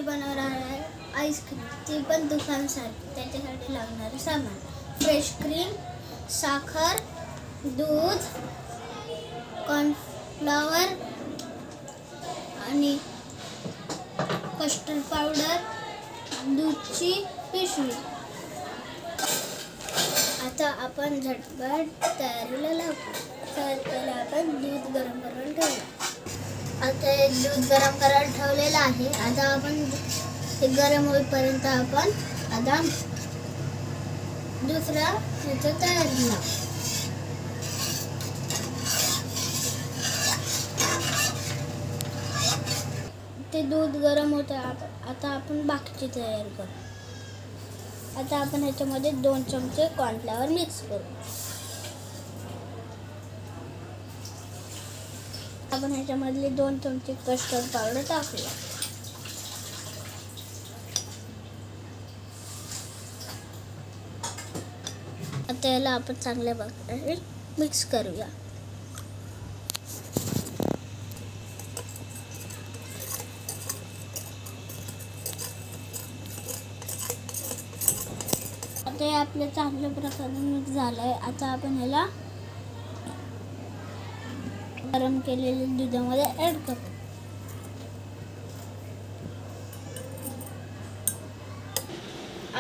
बनवणार आहे आईस्क्रीम, ती पण दुकानसारखी. त्याच्यासाठी लागणारे सामान: फ्रेश क्रीम, साखर, दूध, कॉर्नफ्लॉवर आणि कस्टर्ड पावडर, दूधची पिशवी. आता आपण झटपट तयारीला लागू. तर पहिला आपण दूध गरम करायला ठेवू. आता हे दूध गरम करायला ठेवलेलं आहे. आता आपण ते गरम होईपर्यंत आपण आता दुसऱ्या ह्याच्या तयारीला लागू. ते दूध गरम होतं. आता आपण बाकीची तयारी करू. आता आपण ह्याच्यामध्ये 2 चमचे कॉर्नफ्लॉवर मिक्स करू. आपण ह्याच्यामधले 2 चमचे कस्टर्ड पावडर टाकूया. आता याला आपण चांगल्या प्रकारे मिक्स करूया. आता हे आपल्या चांगल्या प्रकारे मिक्स झालंय. आता आपण ह्याला गरम केलेल्या दुधामध्ये ऍड करू.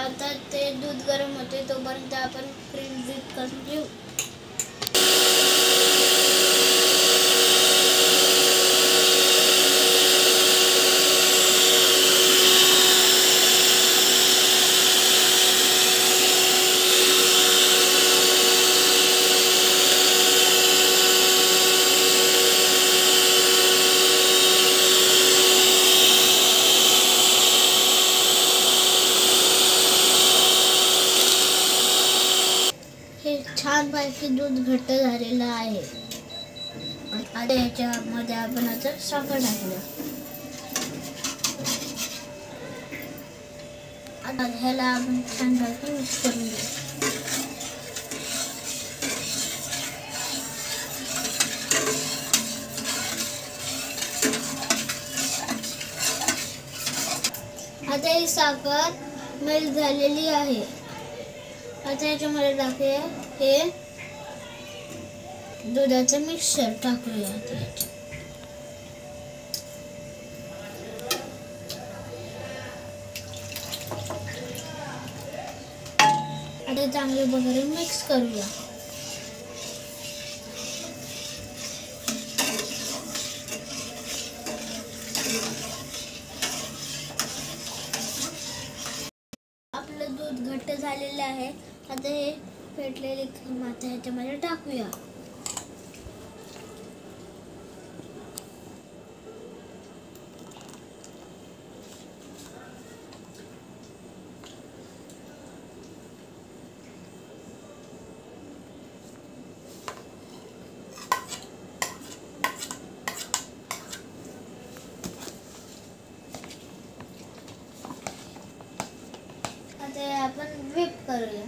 आता ते दूध गरम होते तोपर्यंत आपण क्रीम बीट करून घेऊ. छान पैकी दूध घट्ट झालेलं आहे. आता याच्यामध्ये आपण आता साखर टाकूया. आता ह्याला आपण छान पैकी मिक्स करून घेऊ. आता ही साखर मेल्ट झालेली आहे. आता याच्यामध्ये टाकूया हे दुधाचं मिक्सचर टाकूया. आता चांगले प्रकारे मिक्स करूया. आपलं दूध घट्ट झालेलं आहे. आता हे फेटलेले क्रीम आता ह्याच्यामध्ये टाकूया. आता आपण व्हिप करूया.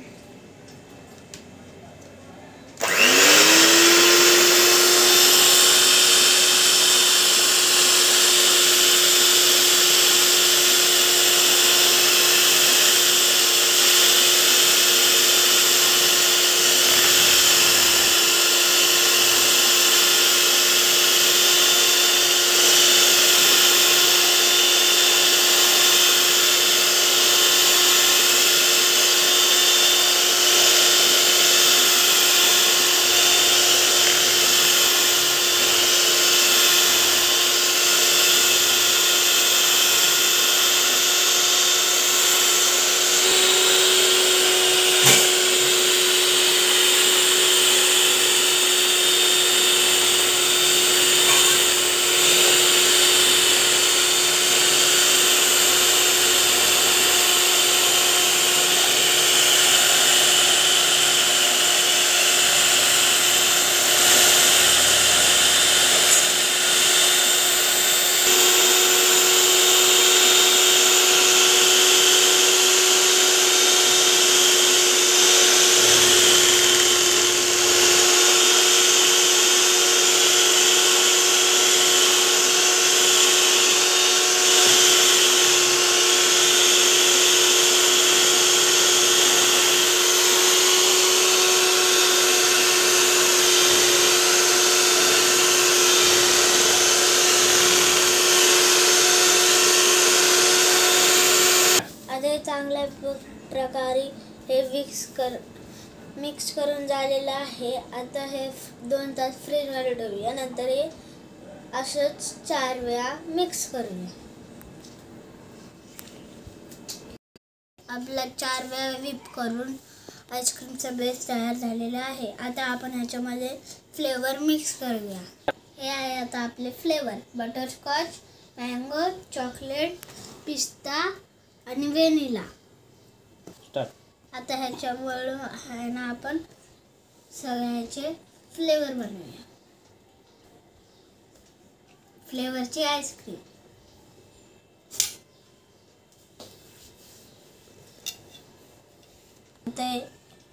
चांगल्या प्रकारे हे मिक्स करून झालेलं आहे. आता हे 2 तास फ्रीजमध्ये ठेवूया. नंतर हे असंच 4 वेळा मिक्स करूया. आपला 4 वेळा व्हिप करून आईस्क्रीमचा बेस तयार झालेला आहे. आता आपण ह्याच्यामध्ये फ्लेवर मिक्स करूया. हे आहे आता आपले फ्लेवर: बटरस्कॉच, मँगो, चॉकलेट, पिस्ता आणि व्हॅनिला. आता ह्याच्यामुळे आहे ना आपण सगळ्याचे फ्लेवर बनवूया. फ्लेवरची आईस्क्रीम. आता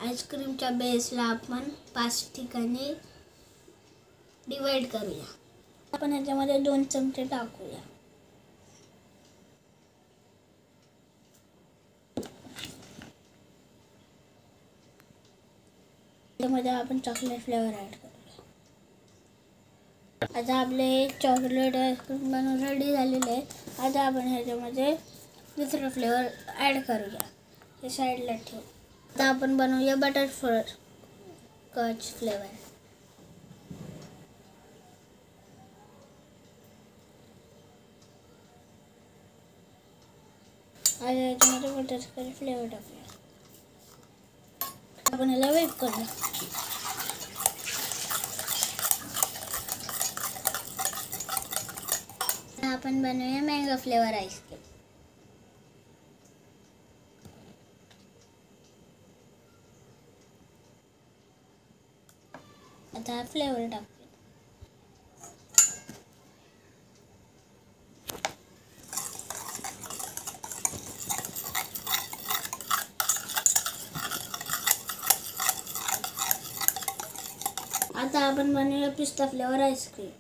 आईस्क्रीमच्या बेसला आपण 5 ठिकाणी डिवाइड करूया. आपण ह्याच्यामध्ये 2 चमचे टाकूया. त्यामध्ये आपण चॉकलेट फ्लेवर ॲड करूया. आता आपले चॉकलेट आईस्क्रीम बनवून रेडी झालेले आहे. आता आपण ह्याच्यामध्ये दुसरा फ्लेवर ॲड करूया. हे साईडला ठेवू. आता आपण बनवूया बटरस्कॉच फ्लेवर. आता ह्याच्यामध्ये बटरस्कॉच फ्लेवर टाकूया. आपण ह्याला व्हिप करूया. आपण बनवूया मँगो फ्लेवर आईस्क्रीम. आता हा फ्लेवर टाकूया. आता आपण बनवूया पिस्ता फ्लेवर आईस्क्रीम.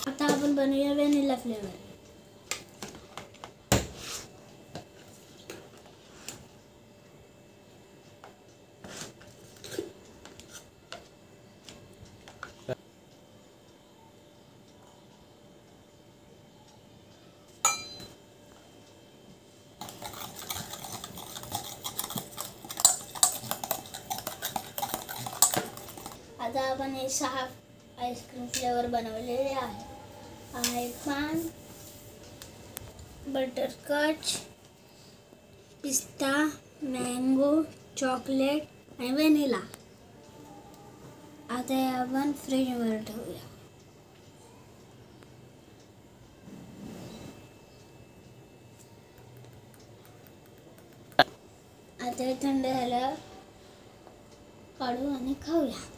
आता आपण बनवूया व्हॅनिला फ्लेवर. आता आपण हे 6 आईस्क्रीम फ्लेवर बनवलेले आहे. पान, बटरस्कॉच, पिस्ता, मँगो, चॉकलेट आणि व्हॅनिला. आता हे आपण फ्रीजमध्ये ठेवूया. आता हे थंड झाल्यावर काढू आणि खाऊया.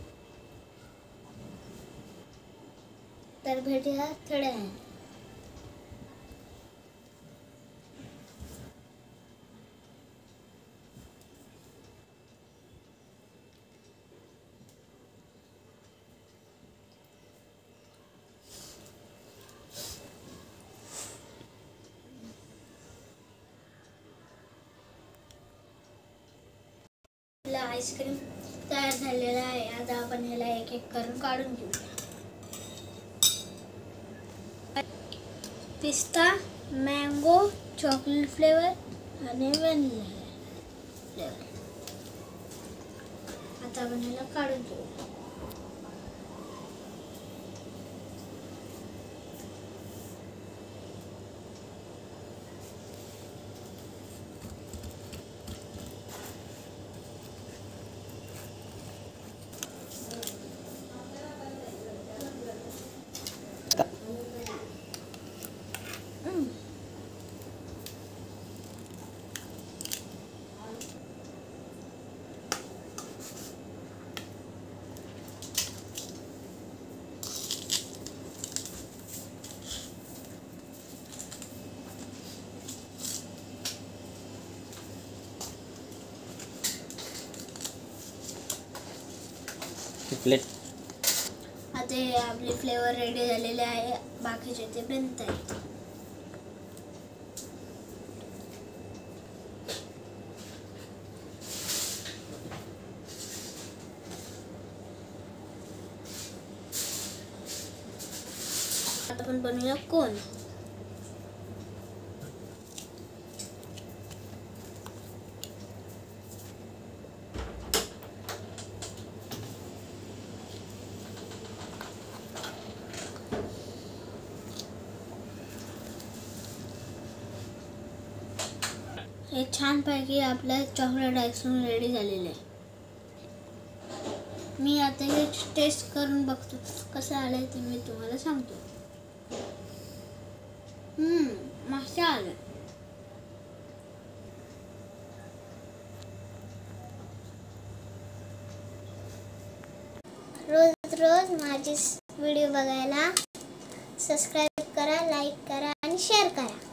तर भेटूया थोड्या वेळाने. आईस्क्रीम तयार झालेला आहे. आता आपण ह्याला एक एक करून काढून घेऊया. पिस्ता, मँगो, चॉकलेट फ्लेवर आणि व्हॅनिला फ्लेवर. आता आपण ह्याला काढून घेऊया. प्लेट. आता हे आपले फ्लेवर रेडी झालेले आहे. बाकीचे ते बनत आहेत. आता आपण बनवूया कोन. हे छानपैकी आपलं चॉकलेट आईस्क्रीम रेडी झालेलं आहे. मी आता हे टेस्ट करून बघतो कसं आलंय ते मी तुम्हाला सांगतो. मस्त आलं. रोज रोज माझे व्हिडिओ बघायला सबस्क्राईब करा, लाईक करा आणि शेअर करा.